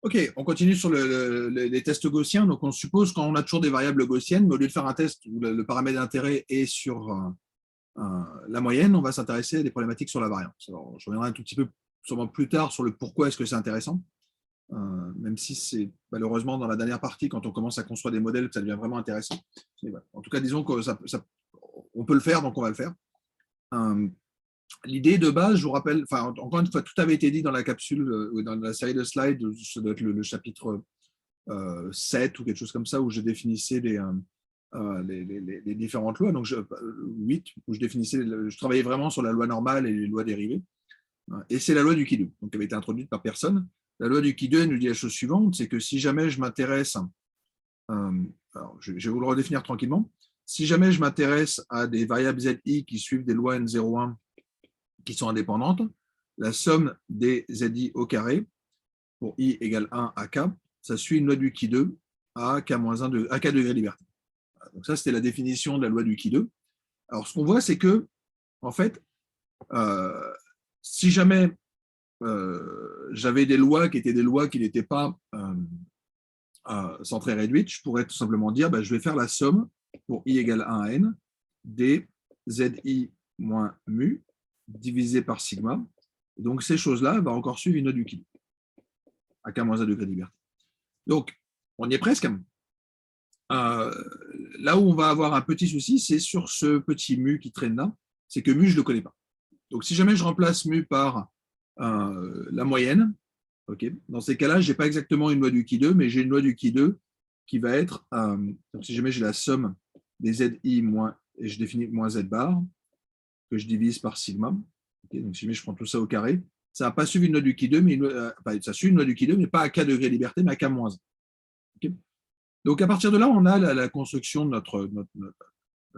OK, on continue sur les tests gaussiens. Donc, on suppose qu'on a toujours des variables gaussiennes, mais au lieu de faire un test où le paramètre d'intérêt est sur la moyenne, on va s'intéresser à des problématiques sur la variance. Alors, je reviendrai un tout petit peu sûrement plus tard sur le pourquoi est-ce que c'est intéressant, même si c'est malheureusement dans la dernière partie, quand on commence à construire des modèles, que ça devient vraiment intéressant. Mais voilà. En tout cas, disons qu'on peut le faire, donc on va le faire. L'idée de base, je vous rappelle, enfin, encore une fois, tout avait été dit dans la capsule, dans la série de slides, ça doit être le chapitre 7 ou quelque chose comme ça, où je définissais les différentes lois. Donc, 8, où je travaillais vraiment sur la loi normale et les lois dérivées. Et c'est la loi du Qui-2, donc qui avait été introduite par personne. La loi du Qui-2 nous dit la chose suivante, c'est que si jamais je m'intéresse, alors je vais vous le redéfinir tranquillement, si jamais je m'intéresse à des variables ZI qui suivent des lois N01 qui sont indépendantes, la somme des ZI au carré pour I égale 1 à K, ça suit une loi du Qui-2 à K-1 à K degré liberté. Donc ça, c'était la définition de la loi du Qui-2. Alors, ce qu'on voit, c'est que, en fait, si jamais j'avais des lois qui étaient des lois qui n'étaient pas centrées réduites, je pourrais tout simplement dire, je vais faire la somme pour I égale 1 à N des ZI moins mu divisé par sigma. Et donc, ces choses-là vont encore suivre une loi du Qui-2 à K-1 degré de liberté. Donc, on y est presque. Là où on va avoir un petit souci, c'est sur ce petit mu qui traîne là, c'est que mu, je ne le connais pas. Donc, si jamais je remplace mu par la moyenne, okay, dans ces cas-là, je n'ai pas exactement une loi du Qui-2, mais j'ai une loi du Qui-2 qui va être, donc si jamais j'ai la somme des ZI moins, et je définis moins Z bar, que je divise par sigma, okay, donc si jamais je prends tout ça au carré, ça n'a pas suivi une loi du Qui-2, mais ça suit une loi du Qui-2, mais pas à K degré liberté, mais à K-1. Okay. Donc, à partir de là, on a la construction de notre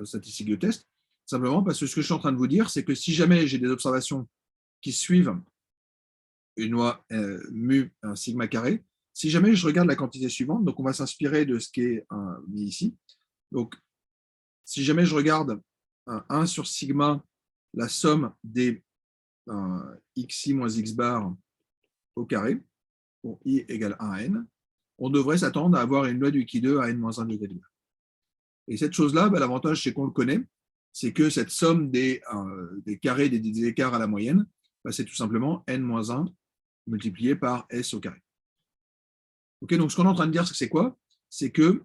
statistique de test, simplement parce que ce que je suis en train de vous dire, c'est que si jamais j'ai des observations qui suivent une loi mu un sigma carré, si jamais je regarde la quantité suivante, donc on va s'inspirer de ce qui est mis ici. Donc, si jamais je regarde 1 sur sigma, la somme des xi moins x bar au carré, pour i égale 1 à n, on devrait s'attendre à avoir une loi du Qui-2 à n-1 degré de liberté. Et cette chose-là, l'avantage, c'est qu'on le connaît, c'est que cette somme des carrés des écarts à la moyenne, c'est tout simplement n-1 multiplié par s au carré. Okay, donc, ce qu'on est en train de dire, c'est quoi? C'est que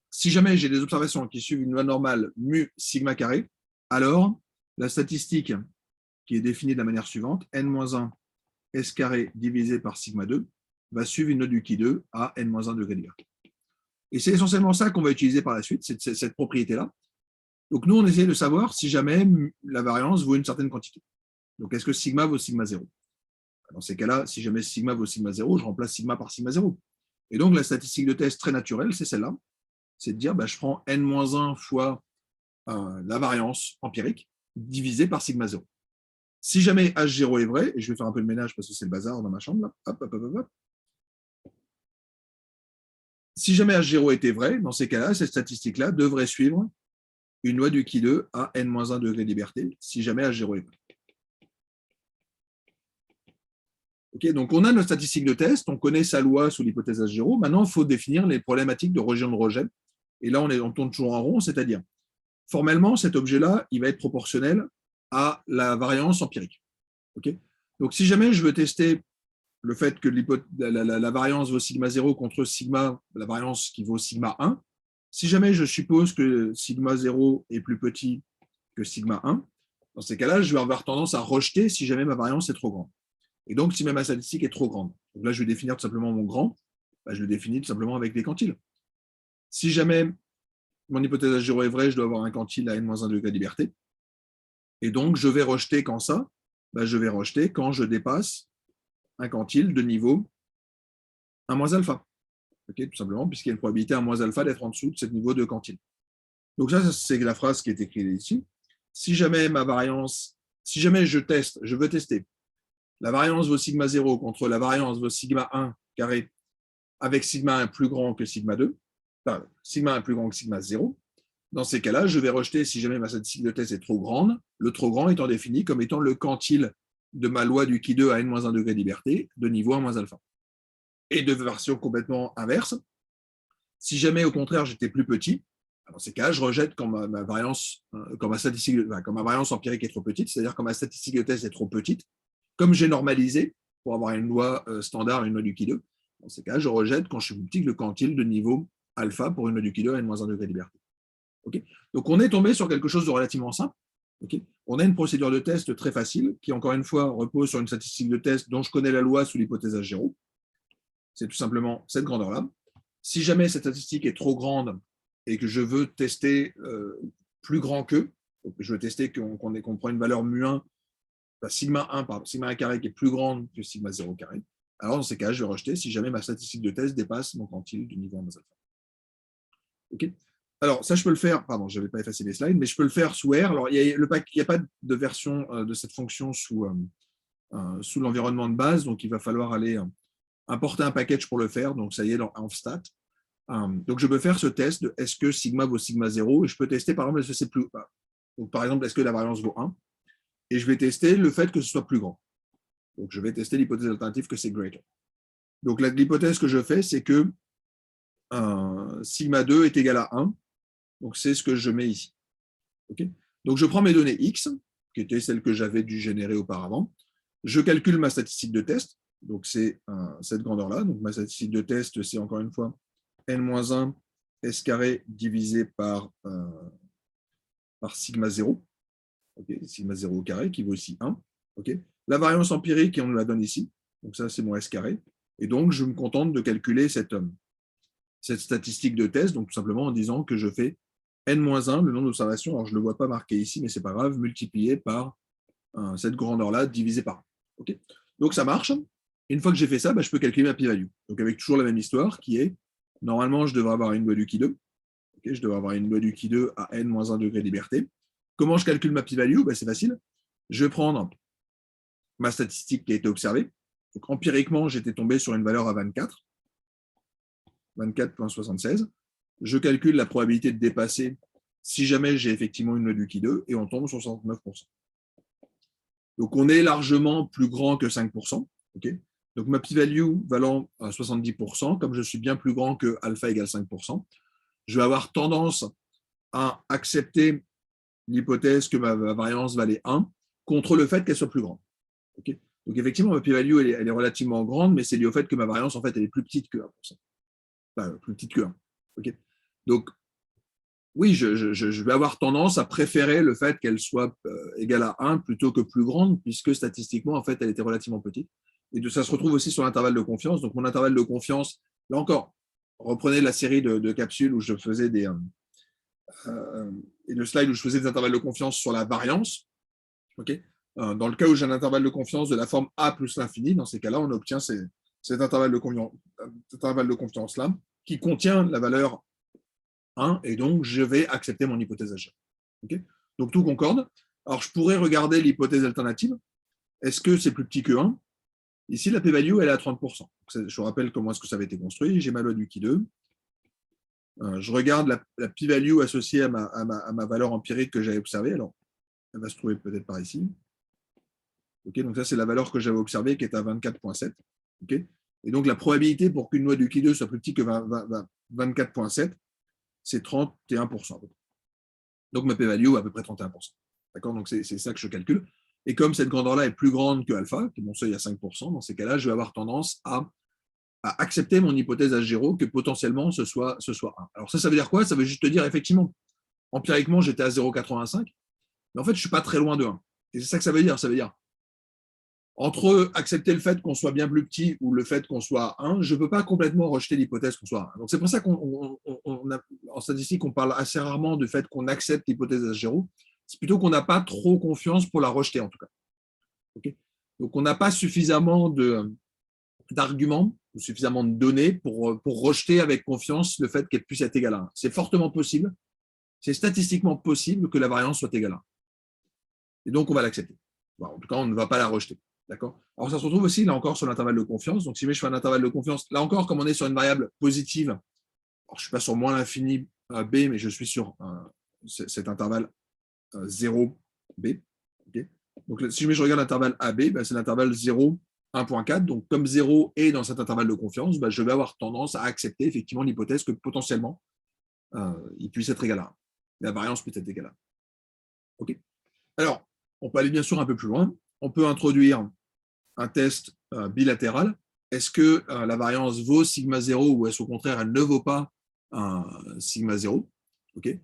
si jamais j'ai des observations qui suivent une loi normale mu sigma carré, alors la statistique qui est définie de la manière suivante, n-1 s carré divisé par sigma 2, va suivre une loi du Qui-2 à n-1 degré de liberté. Et c'est essentiellement ça qu'on va utiliser par la suite, cette propriété-là. Donc, nous, on essaie de savoir si jamais la variance vaut une certaine quantité. Donc, est-ce que sigma vaut sigma 0? Dans ces cas-là, si jamais sigma vaut sigma 0, je remplace sigma par sigma 0. Et donc, la statistique de test très naturelle, c'est celle-là. C'est de dire, je prends n-1 fois la variance empirique divisée par sigma 0. Si jamais H0 est vrai, et je vais faire un peu de ménage parce que c'est le bazar dans ma chambre, là. Hop, hop, hop, hop. Si jamais H0 était vrai, dans ces cas-là, cette statistique-là devrait suivre une loi du Qui-2 à n-1 degré de liberté, si jamais H0 est vrai. Okay, donc, on a notre statistique de test, on connaît sa loi sous l'hypothèse H0. Maintenant, il faut définir les problématiques de rejet de rejet. Et là, on tourne toujours en rond, c'est-à-dire, formellement, cet objet-là, il va être proportionnel à la variance empirique. Okay, donc, si jamais je veux tester le fait que la variance vaut sigma 0 contre sigma, la variance qui vaut sigma 1, si jamais je suppose que sigma 0 est plus petit que sigma 1, dans ces cas-là, je vais avoir tendance à rejeter si jamais ma variance est trop grande. Et donc, si même ma statistique est trop grande, donc là, je vais définir tout simplement mon grand, je le définis tout simplement avec des quantiles. Si jamais mon hypothèse H0 est vraie, je dois avoir un quantile à n-1 degré de liberté. Et donc, je vais rejeter quand ça? Je vais rejeter quand je dépasse un quantile de niveau 1 moins alpha. Okay, tout simplement, puisqu'il y a une probabilité 1 moins alpha d'être en dessous de ce niveau de quantile. Donc ça, c'est la phrase qui est écrite ici. Si jamais ma variance, si jamais je veux tester la variance vaut sigma 0 contre la variance vaut sigma 1 carré avec sigma 1 plus grand que sigma 2, enfin, sigma 1 plus grand que sigma 0, dans ces cas-là, je vais rejeter si jamais ma statistique de test est trop grande, le trop grand étant défini comme étant le quantile de ma loi du Qui-2 à n-1 degré de liberté de niveau 1 moins alpha. et de version complètement inverse. Si jamais, au contraire, j'étais plus petit, dans ces cas, je rejette quand ma variance, quand ma statistique, quand ma variance empirique est trop petite, c'est-à-dire quand ma statistique de test est trop petite, comme j'ai normalisé pour avoir une loi standard, une loi du Q2, dans ces cas, je rejette quand je suis plus petit le quantile de niveau alpha pour une loi du Q2 à n-1 degré de liberté. Okay, donc, on est tombé sur quelque chose de relativement simple. Okay, on a une procédure de test très facile qui, encore une fois, repose sur une statistique de test dont je connais la loi sous l'hypothèse H0. C'est tout simplement cette grandeur-là. Si jamais cette statistique est trop grande et que je veux tester plus grand que, donc je veux tester qu'on prend une valeur mu1, sigma 1 par sigma 1 carré qui est plus grande que sigma 0 carré, alors dans ces cas, je vais rejeter si jamais ma statistique de test dépasse mon quantile du niveau 1 alpha. Okay, alors, ça, je peux le faire, pardon, je n'avais pas effacé les slides, mais je peux le faire sous R. Alors, il n'y a pas de version de cette fonction sous l'environnement de base, donc il va falloir aller importer un package pour le faire. Donc, ça y est, dans AnvStat. Donc, je peux faire ce test de est-ce que sigma vaut sigma 0 et je peux tester, par exemple, est-ce que c'est plus. Donc, par exemple, est-ce que la variance vaut 1 et je vais tester le fait que ce soit plus grand. Donc, je vais tester l'hypothèse alternative que c'est greater. Donc, l'hypothèse que je fais, c'est que sigma 2 est égal à 1. Donc, c'est ce que je mets ici. Okay, donc, je prends mes données X, qui étaient celles que j'avais dû générer auparavant. Je calcule ma statistique de test. Donc, c'est cette grandeur-là. Donc, ma statistique de test, c'est encore une fois n-1 s carré divisé par sigma 0. Okay, sigma 0 au carré, qui vaut ici 1. Okay, la variance empirique, on nous la donne ici. Donc, ça, c'est mon s carré. Et donc, je me contente de calculer cette statistique de test, donc tout simplement en disant que je fais n-1, le nombre d'observations, alors je ne le vois pas marqué ici, mais ce n'est pas grave, multiplié par cette grandeur-là, divisé par 1. Okay, donc ça marche. Une fois que j'ai fait ça, je peux calculer ma p-value. Donc avec toujours la même histoire qui est, normalement, je devrais avoir une loi du Q2. Okay, je devrais avoir une loi du Q2 à n-1 degré de liberté. Comment je calcule ma p-value? C'est facile. Je vais prendre ma statistique qui a été observée. Donc empiriquement, j'étais tombé sur une valeur à 24. 24,76. Je calcule la probabilité de dépasser si jamais j'ai effectivement une loi du Q2 et on tombe sur 69%. Donc, on est largement plus grand que 5%. Okay, donc, ma p-value valant à 70%, comme je suis bien plus grand que alpha égale 5%, je vais avoir tendance à accepter l'hypothèse que ma variance valait 1 contre le fait qu'elle soit plus grande. Okay, donc, effectivement, ma p-value, elle est relativement grande, mais c'est lié au fait que ma variance, en fait, elle est plus petite que 1%. Enfin, plus petite que 1. Okay, donc, oui, je vais avoir tendance à préférer le fait qu'elle soit égale à 1 plutôt que plus grande, puisque statistiquement, en fait, elle était relativement petite. Et ça se retrouve aussi sur l'intervalle de confiance. Donc, mon intervalle de confiance, là encore, reprenez la série de capsules où je faisais et le slide où je faisais des intervalles de confiance sur la variance. Okay, dans le cas où j'ai un intervalle de confiance de la forme A plus l'infini, dans ces cas-là, on obtient cet intervalle de confiance-là qui contient la valeur 1, et donc je vais accepter mon hypothèse H. Okay, donc tout concorde. Alors je pourrais regarder l'hypothèse alternative. Est-ce que c'est plus petit que 1? Ici, la p-value, elle est à 30%. Je vous rappelle comment est-ce que ça avait été construit. J'ai ma loi du Q2. Je regarde la p-value associée à ma valeur empirique que j'avais observée. Alors, elle va se trouver peut-être par ici. Okay, donc ça, c'est la valeur que j'avais observée qui est à 24,7. Okay, et donc, la probabilité pour qu'une loi du Q2 soit plus petite que 24,7, c'est 31%. Donc, ma p-value à peu près 31%. D'accord, donc c'est ça que je calcule. Et comme cette grandeur-là est plus grande que alpha, qui est mon seuil à 5%, dans ces cas-là, je vais avoir tendance à accepter mon hypothèse H0 que potentiellement ce soit 1. Alors ça veut dire quoi? Ça veut juste dire, effectivement, empiriquement, j'étais à 0,85, mais en fait, je ne suis pas très loin de 1. Et c'est ça que ça veut dire. Ça veut dire, entre accepter le fait qu'on soit bien plus petit ou le fait qu'on soit 1, je ne peux pas complètement rejeter l'hypothèse qu'on soit 1. Donc c'est pour ça qu'en statistique, on parle assez rarement du fait qu'on accepte l'hypothèse H0. C'est plutôt qu'on n'a pas trop confiance pour la rejeter, en tout cas. Okay, donc on n'a pas suffisamment d'arguments, suffisamment de données pour rejeter avec confiance le fait qu'elle puisse être égale à 1. C'est fortement possible, c'est statistiquement possible que la variance soit égale à 1. Et donc on va l'accepter. Bon, en tout cas, on ne va pas la rejeter. D'accord. Alors, ça se retrouve aussi, là encore, sur l'intervalle de confiance. Donc, si je fais un intervalle de confiance, là encore, comme on est sur une variable positive, alors, je ne suis pas sur moins l'infini B, mais je suis sur cet intervalle 0B. Okay, donc, si je regarde l'intervalle AB, c'est l'intervalle 0 1,4. Donc, comme 0 est dans cet intervalle de confiance, bah, je vais avoir tendance à accepter effectivement l'hypothèse que potentiellement, il puisse être égal à 1. La variance peut être égale à 1. OK. Alors, on peut aller bien sûr un peu plus loin. On peut introduire un test bilatéral. Est-ce que la variance vaut sigma 0 ou est-ce au contraire elle ne vaut pas sigma 0? OK.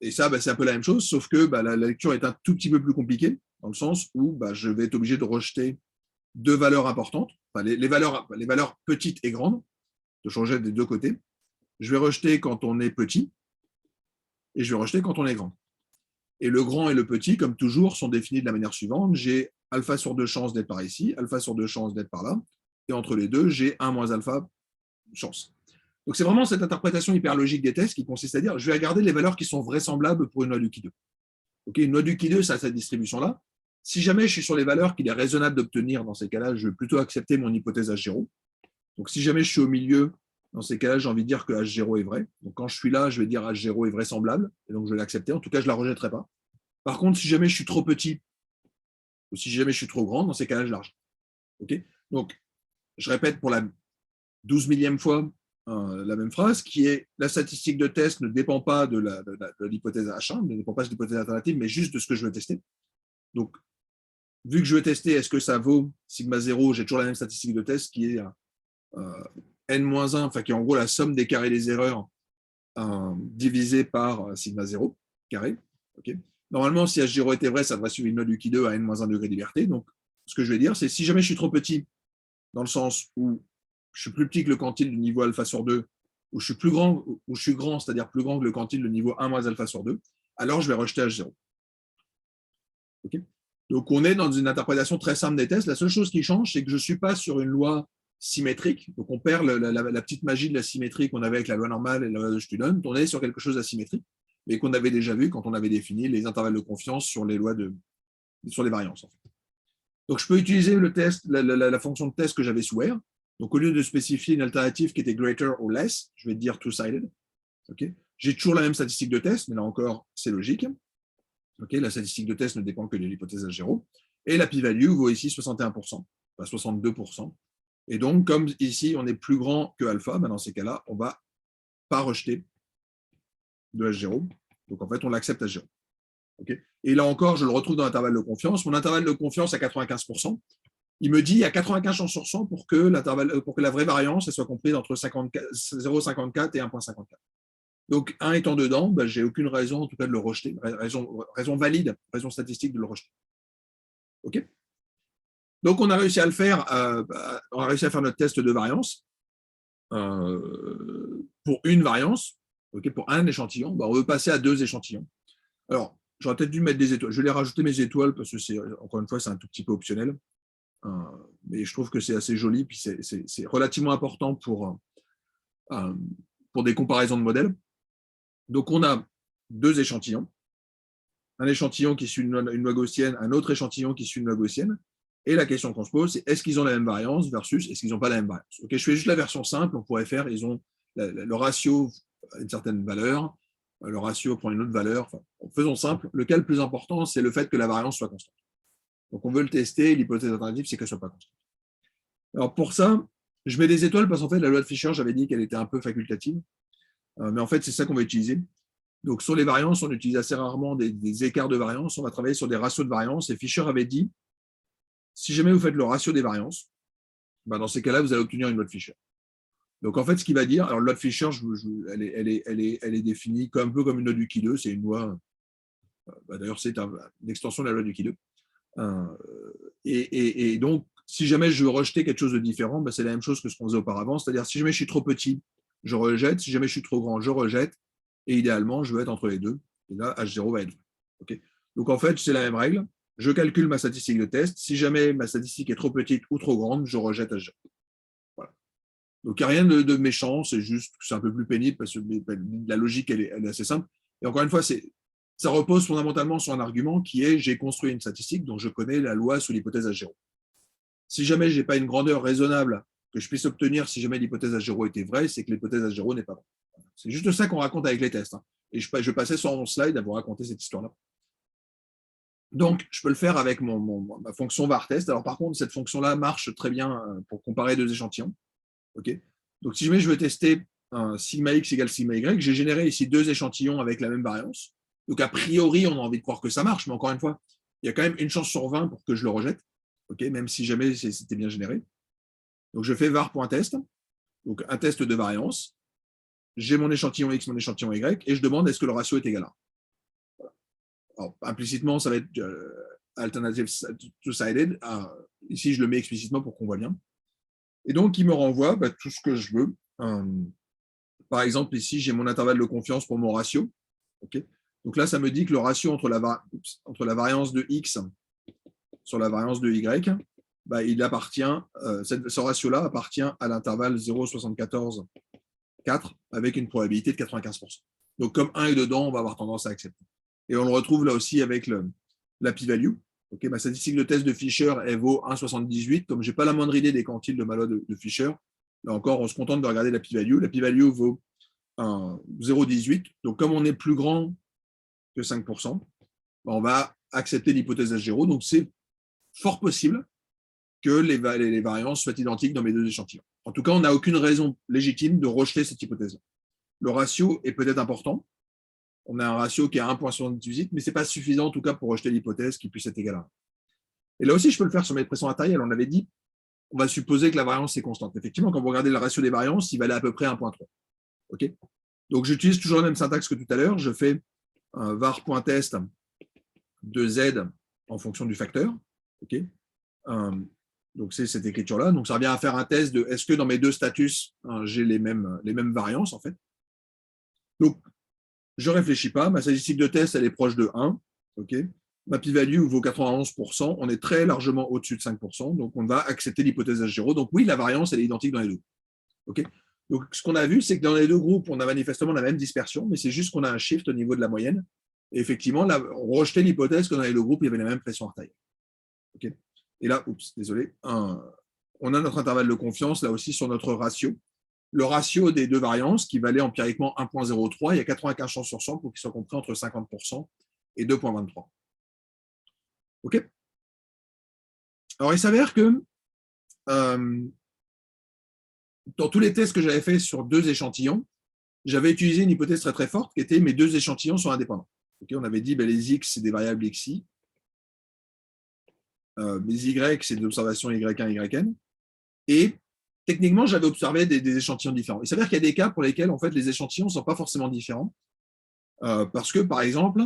Et ça, bah, c'est un peu la même chose, sauf que bah, la lecture est un tout petit peu plus compliquée, dans le sens où bah, je vais être obligé de rejeter deux valeurs importantes, enfin, les valeurs petites et grandes, de changer des deux côtés. Je vais rejeter quand on est petit et je vais rejeter quand on est grand. Et le grand et le petit, comme toujours, sont définis de la manière suivante. J'ai alpha sur 2 chances d'être par ici, alpha sur 2 chances d'être par là. Et entre les deux, j'ai 1 moins alpha chance. Donc c'est vraiment cette interprétation hyper logique des tests qui consiste à dire je vais regarder les valeurs qui sont vraisemblables pour une loi du Qui 2. Okay, une loi du Qui 2, ça a cette distribution-là. Si jamais je suis sur les valeurs qu'il est raisonnable d'obtenir, dans ces cas-là, je vais plutôt accepter mon hypothèse H0. Donc si jamais je suis au milieu, dans ces cas-là, j'ai envie de dire que H0 est vrai. Donc quand je suis là, je vais dire H0 est vraisemblable, et donc je vais l'accepter. En tout cas, je ne la rejetterai pas. Par contre, si jamais je suis trop petit, ou si jamais je suis trop grand, dans ces cas-là, je la rejette. Okay, donc, je répète pour la 12 millième fois la même phrase, qui est la statistique de test ne dépend pas de l'hypothèse H1, ne dépend pas de l'hypothèse alternative, mais juste de ce que je veux tester. Donc, vu que je veux tester, est-ce que ça vaut sigma 0, j'ai toujours la même statistique de test qui est n-1, enfin qui est en gros la somme des carrés des erreurs divisé par sigma 0 carré. Okay. Normalement, si H0 était vrai, ça devrait suivre une loi du Qui 2 à n-1 degré de liberté. Donc, ce que je vais dire, c'est si jamais je suis trop petit, dans le sens où je suis plus petit que le quantile du niveau alpha sur 2, ou je suis plus grand, ou je suis grand, c'est-à-dire plus grand que le quantile de niveau 1 moins alpha sur 2, alors je vais rejeter H0. Okay. Donc, on est dans une interprétation très simple des tests. La seule chose qui change, c'est que je ne suis pas sur une loi symétrique. Donc, on perd la petite magie de la symétrie qu'on avait avec la loi normale et la loi de Student. On est sur quelque chose d'asymétrique, mais qu'on avait déjà vu quand on avait défini les intervalles de confiance sur les lois sur les variances. En fait. Donc, je peux utiliser le test, la fonction de test que j'avais sous R. Donc, au lieu de spécifier une alternative qui était greater ou less, je vais dire two-sided. Okay. J'ai toujours la même statistique de test, mais là encore, c'est logique. Okay, la statistique de test ne dépend que de l'hypothèse H0. Et la p-value vaut ici 61%, enfin 62%. Et donc, comme ici, on est plus grand que alpha, ben dans ces cas-là, on ne va pas rejeter de H0. Donc, en fait, on l'accepte H0. Okay. Et là encore, je le retrouve dans l'intervalle de confiance. Mon intervalle de confiance à 95%. Il me dit qu'il y a 95 chances sur 100 pour que la vraie variance elle soit comprise entre 0,54 et 1,54. Donc, 1 étant dedans, ben, je n'ai aucune raison, en tout cas, de le rejeter. Raison valide, raison statistique de le rejeter. OK. Donc, on a réussi à le faire. On a réussi à faire notre test de variance pour une variance, okay, pour un échantillon. Ben, on veut passer à 2 échantillons. Alors, j'aurais peut-être dû mettre des étoiles. Je vais les rajouter mes étoiles parce que, encore une fois, c'est un tout petit peu optionnel. Mais je trouve que c'est assez joli. Puis, c'est relativement important pour des comparaisons de modèles. Donc, on a 2 échantillons. Un échantillon qui suit une loi gaussienne, un autre échantillon qui suit une loi gaussienne. Et la question qu'on se pose, c'est est-ce qu'ils ont la même variance versus est-ce qu'ils n'ont pas la même variance. Okay, je fais juste la version simple, on pourrait faire, ils ont le ratio à une certaine valeur, le ratio prend une autre valeur. Enfin, faisons simple, le cas le plus important, c'est le fait que la variance soit constante. Donc on veut le tester, l'hypothèse alternative, c'est qu'elle ne soit pas constante. Alors pour ça, je mets des étoiles parce qu'en fait, la loi de Fisher, j'avais dit qu'elle était un peu facultative. Mais en fait, c'est ça qu'on va utiliser. Donc, sur les variances, on utilise assez rarement des écarts de variance. On va travailler sur des ratios de variance. Et Fisher avait dit, si jamais vous faites le ratio des variances, ben dans ces cas-là, vous allez obtenir une loi de Fisher. Donc, en fait, ce qu'il va dire, alors, la loi de Fisher, elle est définie un peu comme une loi du Qui 2. C'est une loi, d'ailleurs, c'est une extension de la loi du Qui 2. Et donc, si jamais je veux rejeter quelque chose de différent, ben, c'est la même chose que ce qu'on faisait auparavant. C'est-à-dire, si jamais je suis trop petit, je rejette. Si jamais je suis trop grand, je rejette. Et idéalement, je veux être entre les deux. Et là, H0 va être vrai. Okay. Donc, en fait, c'est la même règle. Je calcule ma statistique de test. Si jamais ma statistique est trop petite ou trop grande, je rejette H0. Voilà. Donc, il n'y a rien de méchant. C'est juste c'est un peu plus pénible parce que la logique, elle est assez simple. Et encore une fois, ça repose fondamentalement sur un argument qui est j'ai construit une statistique dont je connais la loi sous l'hypothèse H0. Si jamais je n'ai pas une grandeur raisonnable que je puisse obtenir si jamais l'hypothèse H0 était vraie, c'est que l'hypothèse H0 n'est pas vraie. C'est juste ça qu'on raconte avec les tests. Et je passais sur mon slide à vous raconter cette histoire-là. Donc, je peux le faire avec ma fonction var test. Alors, par contre, cette fonction-là marche très bien pour comparer deux échantillons. Okay, donc, si jamais je veux tester un sigma x égale sigma y, j'ai généré ici deux échantillons avec la même variance. Donc, a priori, on a envie de croire que ça marche, mais encore une fois, il y a quand même une chance sur 20 pour que je le rejette, okay, même si jamais c'était bien généré. Donc, je fais var.test, donc un test de variance. J'ai mon échantillon x, mon échantillon y, et je demande est-ce que le ratio est égal à 1. Alors, implicitement, ça va être alternative two-sided. Ici, je le mets explicitement pour qu'on voit bien. Et donc, il me renvoie tout ce que je veux. Par exemple, ici, j'ai mon intervalle de confiance pour mon ratio. Okay, donc là, ça me dit que le ratio entre la variance de x sur la variance de y, il appartient, ce ratio-là appartient à l'intervalle 0,74 4 avec une probabilité de 95%. Donc, comme 1 est dedans, on va avoir tendance à accepter. Et on le retrouve là aussi avec la p-value. Okay, ma statistique de test de Fisher, elle vaut 1,78. Comme je n'ai pas la moindre idée des quantiles de ma loi de Fisher, là encore, on se contente de regarder la p-value. La p-value vaut 0,18. Donc, comme on est plus grand que 5%, on va accepter l'hypothèse H0. Donc, c'est fort possible que les variances soient identiques dans mes deux échantillons. En tout cas, on n'a aucune raison légitime de rejeter cette hypothèse-là. Le ratio est peut-être important. On a un ratio qui est à 1,78, mais ce n'est pas suffisant en tout cas pour rejeter l'hypothèse qui puisse être égale à 1. Et là aussi, je peux le faire sur mes pressions artérielles. On avait dit, on va supposer que la variance est constante. Effectivement, quand vous regardez le ratio des variances, il va aller à peu près à 1,3. Okay, donc, j'utilise toujours la même syntaxe que tout à l'heure. Je fais un var.test de z en fonction du facteur. Okay, donc, c'est cette écriture-là. Donc, ça revient à faire un test de est-ce que dans mes deux status, j'ai les mêmes variances, en fait. Donc, je ne réfléchis pas. Ma statistique de test, elle est proche de 1. Okay, ma p-value vaut 91%. On est très largement au-dessus de 5%. Donc, on va accepter l'hypothèse H0. Donc, oui, la variance, elle est identique dans les deux. Okay, donc, ce qu'on a vu, c'est que dans les deux groupes, on a manifestement la même dispersion, mais c'est juste qu'on a un shift au niveau de la moyenne. Et effectivement, là, on rejetait l'hypothèse que dans les deux groupes, il y avait la même pression artérielle. Okay, et là, désolé, on a notre intervalle de confiance, là aussi, sur notre ratio. Le ratio des deux variances, qui valait empiriquement 1,03, il y a 95 chances sur 100 pour qu'il soit compris entre 50% et 2,23. OK. Alors, il s'avère que dans tous les tests que j'avais faits sur deux échantillons, j'avais utilisé une hypothèse très très forte qui était mes deux échantillons sont indépendants. Okay, on avait dit les x, c'est des variables xi. Les y, c'est des observations y1, yn. Et techniquement, j'avais observé des échantillons différents. Il s'avère qu'il y a des cas pour lesquels en fait, les échantillons ne sont pas forcément différents. Parce que, par exemple,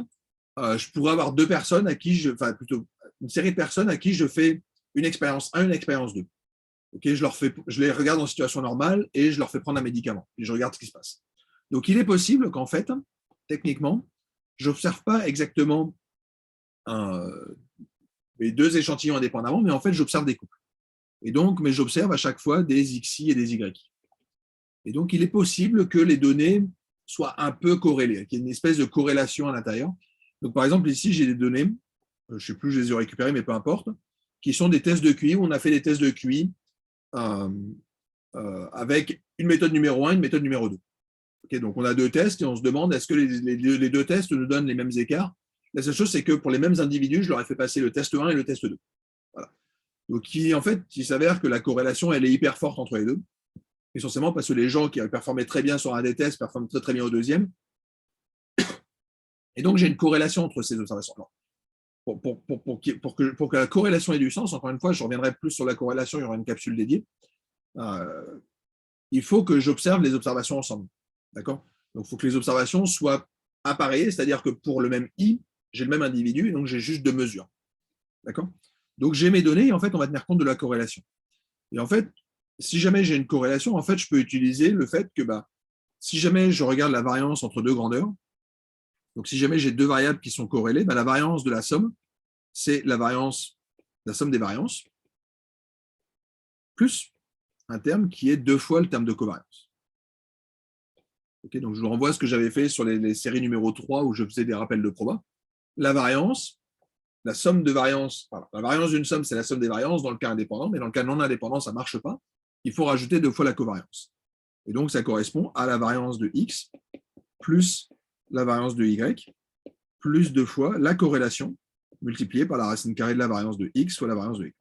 je pourrais avoir deux personnes à qui plutôt une série de personnes à qui je fais une expérience 1, une expérience 2. Okay, je les regarde en situation normale et je leur fais prendre un médicament. Et je regarde ce qui se passe. Donc, il est possible qu'en fait, techniquement, je n'observe pas exactement les deux échantillons indépendamment, mais en fait, j'observe des couples. Et donc, mais j'observe à chaque fois des xi et des y. Et donc, il est possible que les données soient un peu corrélées, qu'il y ait une espèce de corrélation à l'intérieur. Donc, par exemple, ici, j'ai des données, je ne sais plus, je les ai récupérées, mais peu importe, qui sont des tests de QI, où on a fait des tests de QI avec une méthode numéro 1 et une méthode numéro 2. Okay, donc, on a deux tests et on se demande est-ce que les deux tests nous donnent les mêmes écarts. La seule chose, c'est que pour les mêmes individus, je leur ai fait passer le test 1 et le test 2. Voilà. Donc, il s'avère que la corrélation, elle est hyper forte entre les deux. Essentiellement parce que les gens qui performaient très bien sur un des tests performent très, très bien au deuxième. Et donc, j'ai une corrélation entre ces observations. Pour que la corrélation ait du sens, encore une fois, je reviendrai plus sur la corrélation, il y aura une capsule dédiée. Il faut que j'observe les observations ensemble. D'accord ? Donc, il faut que les observations soient appareillées, c'est-à-dire que pour le même I, j'ai le même individu, et donc j'ai juste deux mesures. D'accord ? Donc, j'ai mes données, et en fait, on va tenir compte de la corrélation. Et en fait, si jamais j'ai une corrélation, en fait, je peux utiliser le fait que si jamais je regarde la variance entre deux grandeurs, donc si jamais j'ai deux variables qui sont corrélées, la variance de la somme, c'est la somme des variances, plus un terme qui est deux fois le terme de covariance. Okay, donc je vous renvoie à ce que j'avais fait sur les séries numéro 3 où je faisais des rappels de proba. La variance, la somme de variances, la variance d'une somme, c'est la somme des variances dans le cas indépendant, mais dans le cas non indépendant, ça ne marche pas. Il faut rajouter deux fois la covariance. Et donc, ça correspond à la variance de x plus la variance de y plus deux fois la corrélation multiplié par la racine carrée de la variance de x fois la variance de y.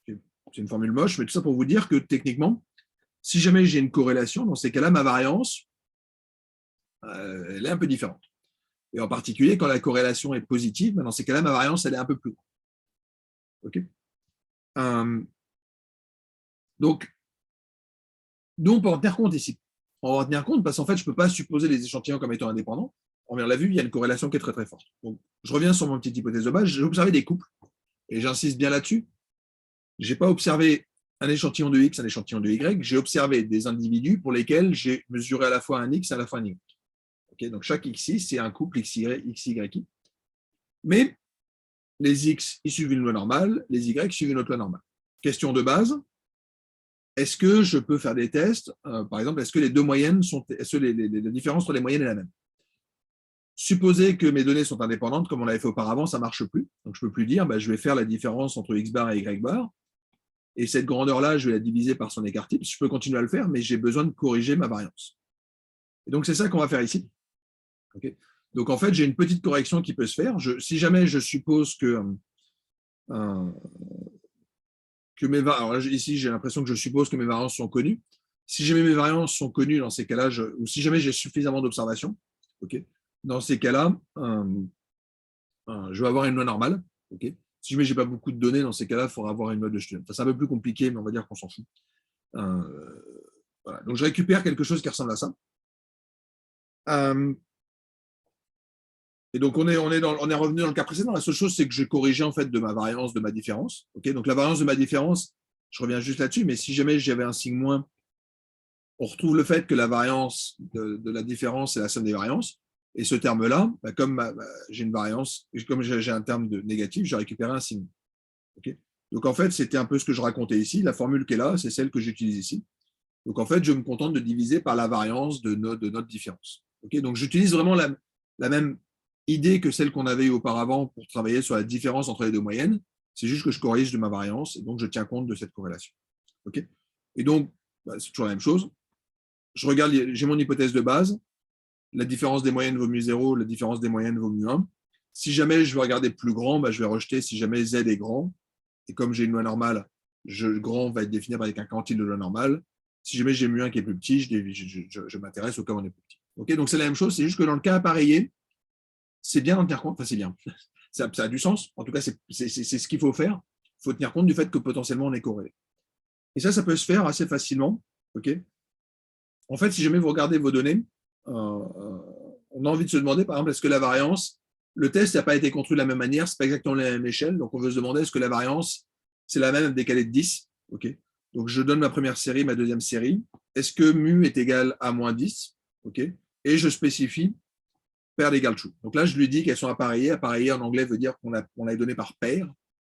C'est une formule moche, mais tout ça pour vous dire que techniquement, si jamais j'ai une corrélation, dans ces cas-là, ma variance, elle est un peu différente. Et en particulier, quand la corrélation est positive, dans ces cas-là, ma variance, elle est un peu plus grande. Okay, donc, d'où on peut en tenir compte ici. On va en tenir compte parce qu'en fait, je ne peux pas supposer les échantillons comme étant indépendants. On l'a vu, il y a une corrélation qui est très très forte. Donc, je reviens sur mon petite hypothèse de base. J'ai observé des couples, et j'insiste bien là-dessus. Je n'ai pas observé un échantillon de X, un échantillon de Y. J'ai observé des individus pour lesquels j'ai mesuré à la fois un X et à la fois un Y. Okay, donc, chaque XI, c'est un couple XY. Mais les X, ils suivent une loi normale, les Y suivent une autre loi normale. Question de base, est-ce que je peux faire des tests, par exemple, est-ce que les deux moyennes sont, est-ce que la différence entre les moyennes est la même? Supposer que mes données sont indépendantes, comme on l'avait fait auparavant, ça ne marche plus. Donc, je ne peux plus dire, je vais faire la différence entre X bar et Y bar. Et cette grandeur-là, je vais la diviser par son écart type. Je peux continuer à le faire, mais j'ai besoin de corriger ma variance. Et donc, c'est ça qu'on va faire ici. Okay, donc, en fait, j'ai une petite correction qui peut se faire. Si jamais je suppose que mes variances, ici, j'ai l'impression que je suppose que mes variances sont connues. Si jamais mes variances sont connues dans ces cas-là, ou si jamais j'ai suffisamment d'observations, okay, dans ces cas-là, je vais avoir une loi normale. Okay. Si jamais je n'ai pas beaucoup de données, dans ces cas-là, il faudra avoir une loi de Student. Enfin, c'est un peu plus compliqué, mais on va dire qu'on s'en fout. Voilà. Donc, je récupère quelque chose qui ressemble à ça. Et donc, on est revenu dans le cas précédent. La seule chose, c'est que j'ai corrigé en fait de ma variance, de ma différence. Okay, donc, la variance de ma différence, je reviens juste là-dessus, mais si jamais j'avais un signe moins, on retrouve le fait que la variance de la différence, c'est la somme des variances. Et ce terme-là, comme j'ai une variance, comme j'ai un terme de négatif, j'ai récupéré un signe. Okay, donc, en fait, c'était un peu ce que je racontais ici. La formule qui est là, c'est celle que j'utilise ici. Donc, en fait, je me contente de diviser par la variance de notre différence. Okay, donc, j'utilise vraiment la même idée que celle qu'on avait eue auparavant pour travailler sur la différence entre les deux moyennes. C'est juste que je corrige de ma variance et donc je tiens compte de cette corrélation. Okay, et donc, c'est toujours la même chose. Je regarde, j'ai mon hypothèse de base. La différence des moyennes vaut mu 0, la différence des moyennes vaut mu 1. Si jamais je veux regarder plus grand, je vais rejeter si jamais Z est grand. Et comme j'ai une loi normale, grand va être défini avec un quantile de loi normale. Si jamais j'ai mu1 qui est plus petit, je m'intéresse au cas où on est plus petit. Okay, donc, c'est la même chose, c'est juste que dans le cas appareillé, c'est bien d'en tenir compte. Enfin, c'est bien. Ça a du sens. En tout cas, c'est ce qu'il faut faire. Il faut tenir compte du fait que potentiellement, on est corrélé. Et ça peut se faire assez facilement. Okay, en fait, si jamais vous regardez vos données, on a envie de se demander, par exemple, est-ce que la variance, le test n'a pas été construit de la même manière, ce n'est pas exactement la même échelle. Donc, on veut se demander, est-ce que la variance, c'est la même décalée de 10? Okay, donc, je donne ma première série, ma deuxième série. Est-ce que mu est égal à moins 10? Okay, et je spécifie paire égale true. Donc là, je lui dis qu'elles sont appareillées. Appareillées en anglais veut dire qu'on l'a donné par paire.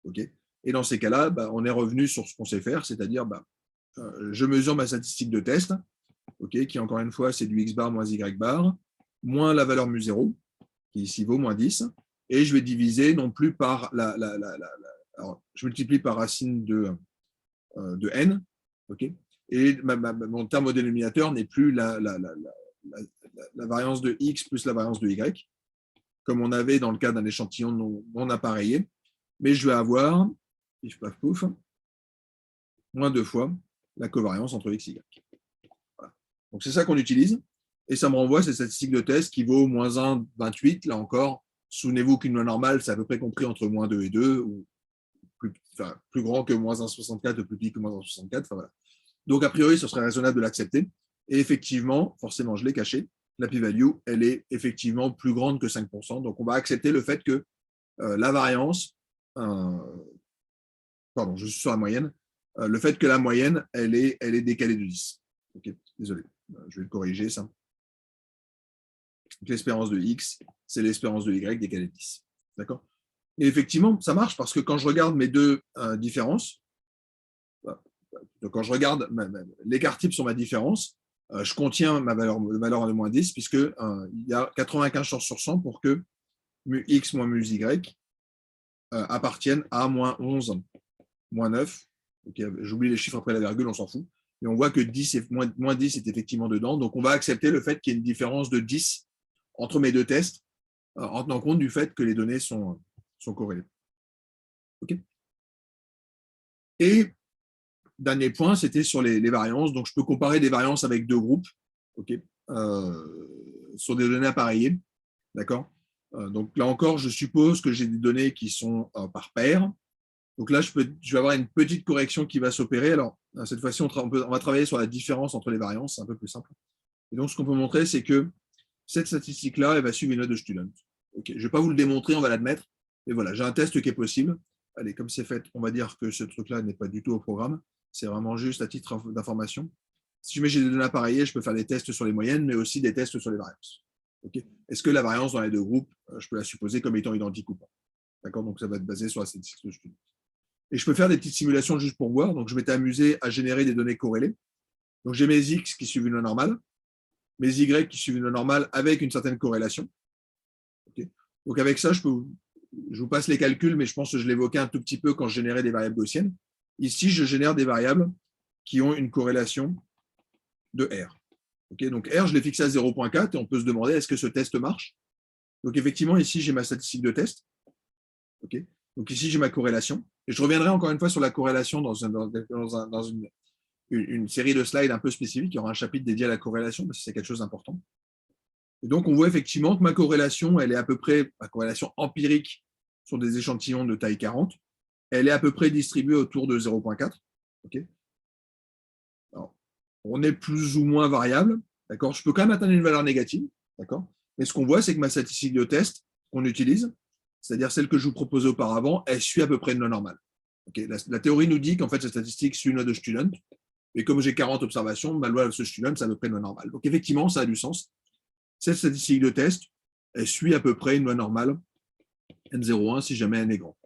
Okay, et dans ces cas-là, on est revenu sur ce qu'on sait faire, c'est-à-dire je mesure ma statistique de test, okay, qui encore une fois, c'est du x bar moins y bar, moins la valeur mu0, qui ici vaut moins 10, et je vais diviser non plus par alors, je multiplie par racine de n, okay, et mon terme au dénominateur n'est plus la variance de x plus la variance de y, comme on avait dans le cas d'un échantillon non appareillé, mais je vais avoir, pif paf pouf, moins 2 fois la covariance entre x et y. Voilà. Donc, c'est ça qu'on utilise, et ça me renvoie à cette statistique de test qui vaut moins 1,28. Là encore, souvenez-vous qu'une loi normale, c'est à peu près compris entre moins 2 et 2, ou plus grand que moins 1,64 ou plus petit que moins 1,64. Enfin, voilà. Donc, a priori, ce serait raisonnable de l'accepter. Et effectivement, forcément, je l'ai caché, la p-value, elle est effectivement plus grande que 5%. Donc, on va accepter le fait que la variance, pardon, je suis sur la moyenne, le fait que la moyenne, elle est décalée de 10. Okay, désolé, je vais le corriger, ça. L'espérance de x, c'est l'espérance de y décalée de 10. D'accord? Et effectivement, ça marche parce que quand je regarde mes deux différences, donc quand je regarde l'écart type sur ma différence, je contiens ma valeur de moins 10 puisque il y a 95 chances sur 100 pour que mu x moins mu y appartiennent à moins 11, moins 9. Okay, j'oublie les chiffres après la virgule, on s'en fout. Et on voit que 10 et, moins 10 est effectivement dedans. Donc, on va accepter le fait qu'il y ait une différence de 10 entre mes deux tests en tenant compte du fait que les données sont corrélées. Okay, et dernier point, c'était sur les variances. Donc, je peux comparer des variances avec deux groupes, okay, sur des données appareillées. D'accord. Donc, là encore, je suppose que j'ai des données qui sont par paire. Donc là, je vais avoir une petite correction qui va s'opérer. Alors, cette fois-ci, on va travailler sur la différence entre les variances. C'est un peu plus simple. Et donc, ce qu'on peut montrer, c'est que cette statistique-là, elle va suivre une note de student. Okay. Je ne vais pas vous le démontrer, on va l'admettre. Mais voilà, j'ai un test qui est possible. Allez, comme c'est fait, on va dire que ce truc-là n'est pas du tout au programme. C'est vraiment juste à titre d'information. Si jamais j'ai des données appareillées, je peux faire des tests sur les moyennes, mais aussi des tests sur les variances. Okay. Est-ce que la variance dans les deux groupes, je peux la supposer comme étant identique ou pas? D'accord. Donc, ça va être basé sur la statistique de student. Et je peux faire des petites simulations juste pour voir. Donc, je m'étais amusé à générer des données corrélées. Donc, j'ai mes X qui suivent une loi normale, mes Y qui suivent une loi normale avec une certaine corrélation. Okay. Donc, avec ça, je vous passe les calculs, mais je pense que je l'évoquais un tout petit peu quand je générais des variables gaussiennes. Ici, je génère des variables qui ont une corrélation de R. Okay. Donc, R, je l'ai fixé à 0,4 et on peut se demander est-ce que ce test marche? Donc, effectivement, ici, j'ai ma statistique de test. Okay. Donc, ici, j'ai ma corrélation. Et je reviendrai encore une fois sur la corrélation dans une série de slides un peu spécifiques. Il y aura un chapitre dédié à la corrélation parce que c'est quelque chose d'important. Et donc, on voit effectivement que ma corrélation, elle est à peu près, ma corrélation empirique sur des échantillons de taille 40, elle est à peu près distribuée autour de 0,4. Okay. Alors, on est plus ou moins variable. D'accord. Je peux quand même atteindre une valeur négative. D'accord. Mais ce qu'on voit, c'est que ma statistique de test qu'on utilise, c'est-à-dire celle que je vous proposais auparavant, elle suit à peu près une loi normale. Okay. La théorie nous dit qu'en fait, cette statistique suit une loi de student. Et comme j'ai 40 observations, ma loi de student, c'est à peu près une loi normale. Donc, effectivement, ça a du sens. Cette statistique de test, elle suit à peu près une loi normale, N01, si jamais n est grand.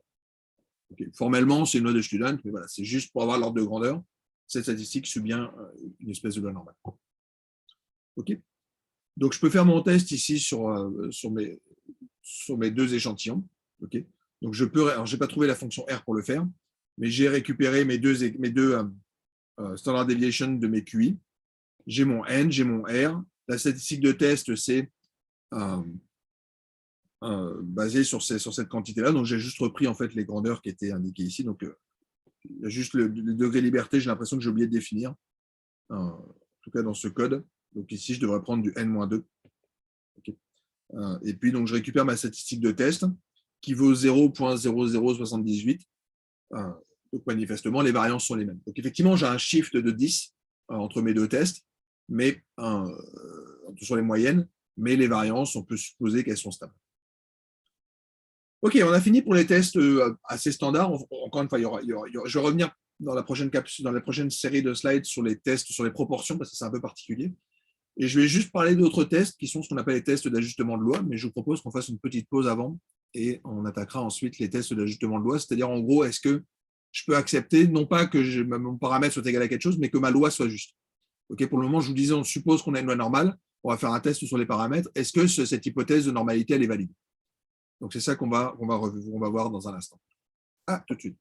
Okay. Formellement, c'est une loi de student, mais voilà, c'est juste pour avoir l'ordre de grandeur. Cette statistique suit bien une espèce de loi normale. Okay. Donc, je peux faire mon test ici sur mes deux échantillons. Okay. Donc, je n'ai pas trouvé la fonction R pour le faire, mais j'ai récupéré mes deux standard deviation de mes QI. J'ai mon N, j'ai mon R. La statistique de test, c'est basé sur cette quantité-là. Donc, j'ai juste repris en fait les grandeurs qui étaient indiquées ici. Donc, il y a juste le degré de liberté, j'ai l'impression que j'ai oublié de définir, en tout cas dans ce code. Donc, ici, je devrais prendre du N-2. Okay. Et puis, donc, je récupère ma statistique de test qui vaut 0,0078. Donc, manifestement, les variances sont les mêmes. Donc, effectivement, j'ai un shift de 10 entre mes deux tests, mais sur les moyennes, mais les variances, on peut supposer qu'elles sont stables. Ok, on a fini pour les tests assez standards. Encore une fois, je vais revenir dans la prochaine série de slides sur les tests, sur les proportions, parce que c'est un peu particulier. Et je vais juste parler d'autres tests qui sont ce qu'on appelle les tests d'ajustement de loi, mais je vous propose qu'on fasse une petite pause avant et on attaquera ensuite les tests d'ajustement de loi. C'est-à-dire, en gros, est-ce que je peux accepter, non pas que mon paramètre soit égal à quelque chose, mais que ma loi soit juste. Okay, pour le moment, je vous disais, on suppose qu'on a une loi normale. On va faire un test sur les paramètres. Est-ce que cette hypothèse de normalité, elle est valide? Donc, c'est ça qu'on va voir dans un instant. À tout de suite.